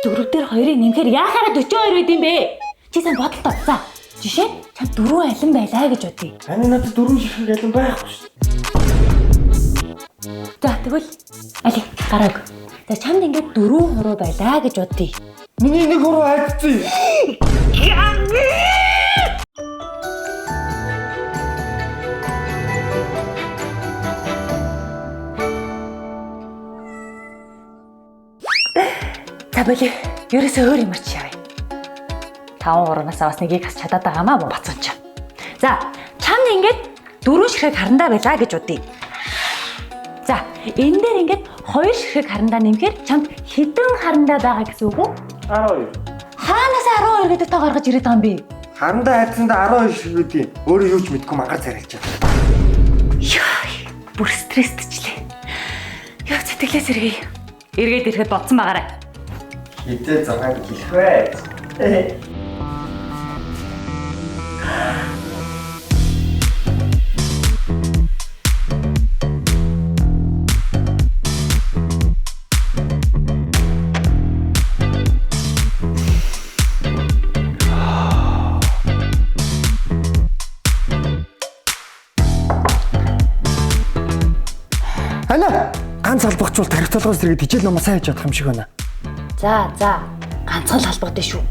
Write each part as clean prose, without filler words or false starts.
4 дээр 2-ыг нэмэхээр яахаараа 42 байд юм бэ? Чи сайн бодлоо. За, жишээ чам 4 алин байлаа гэж бодъё. Ани надад 4 ширхэг алин байхгүй шүү. За, тэгвэл али гарааг. За, чамд ингээд 4 хуруу байлаа гэж бодъё. Миний нэг хуруу хайдцсан. За болий. Ерөөсөө өөр юм арч яваа. 5 хуруунаас бас нэгийг хас чадаад байгаамаа мөн бацууч. За, чамд ингээд 4 ширхэг харандаа байлаа гэж бодъё. За, энэ дээр ингээд 2 ширхэг харандаа нэмэхээр чамд хэдэн харандаа байгаа гэсэн үг үү? 12. Хаанаас 12 гэдэг тоо гаргаж ирээд байгаа юм бэ? Харандаа хайдсандаа 12 ширхэг үгүй. Өөрөө юу ч мэдэхгүй мангар царайлж байгаа. Яа, бүр стресстэйчлээ. Яа, сэтгэлээ сэргэе. Эргээд ирэхэд бодсон байгаарай. Хитээ 6 гэлэх бай. Ана ганц албагчвал тархитолгоос зэрэг хичээл номоо сайн хийж чадах юм шиг байна. За, ганцхан л халбагтай шүү.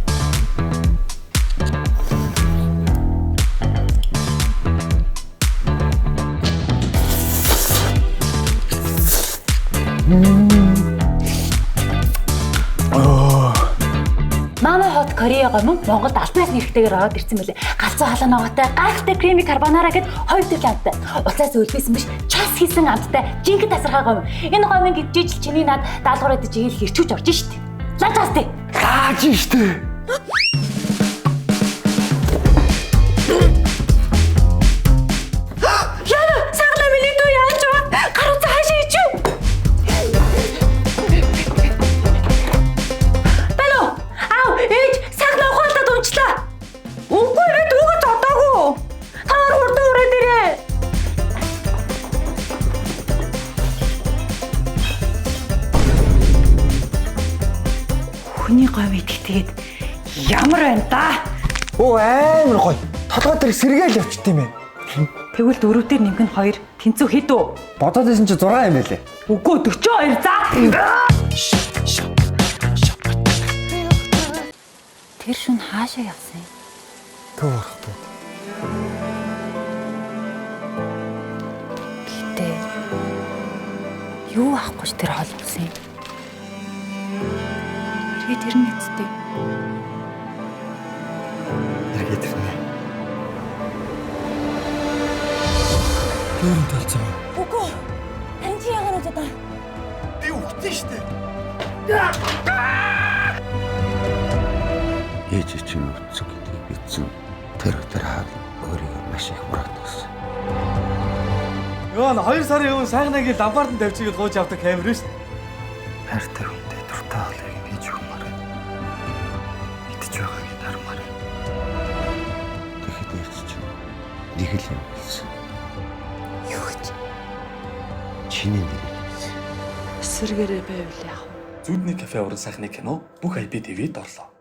Мама хот Кореяга мөн Монголд альбаас нэрхтэйгээр ороод ирсэн мөлий. Галзуу халуун ногоотой, гайхалтай креми карбонара гэд 2 төрлийн амттай. Уцаас өлбөсөн биш, час хийсэн амттай. Жинхэнэ тасархай гомь. Энэ гомь гэж жижиг чиний над даалгавар идэж ийл хэрчүүж орж штт. Лаажаас тий. Лааж штэ. Яа, саглаа миний дүү яаж вэ? Гаруу цаашаа ичүү. Бэло. Ау, ээж саглаа ухаалтад унчлаа. Үгүй ээ, дүүгээ зодоогүй. Таар хурдан ураад ирээ. Хүний гомь идэх тэгээд ямар байна да? Оо амар гоё. Толгой дээр сэргээл явчт юм ээ. Тэгвэл 4 дээр нэмэх нь 2. Тэнцүү хэд үү? Бодоод байсан чи 6 юм байлээ. Үгүй 42 за. Тэр шин хаашаа явсан юм? Төв орох. Гэтэ юу авахгүй ч тэр хол болсон юм. Тэгээд тэр нь эцтэй. Эргээд ирнэ. Төрөн талцсан. Үгүй. Тань чи яагаад удаа? Би үхсэн штэ. Ээж чинь үтсэг гэдгийг бичсэн. Тэр өдөр хаад өөрийгөө маш их буруутгасан. Ёо 2 сарын өмнө сайхнагийн ламбард нь тавьчихыг гооч авдаг камер шүү дээ. Хайртай хүнтэй дуртай хоолыг нь хийж өгмөр. Идэж байгааг нь хармаар. Тэгэхэд ээж чинь нэг л юм хэлсэн. Юу гэж? Чиний нэр хэлсэн. Эсвэргээрээ байвал яах вэ? Зүудний кафе уран сайхны кино бүх IPTV-д орлоо.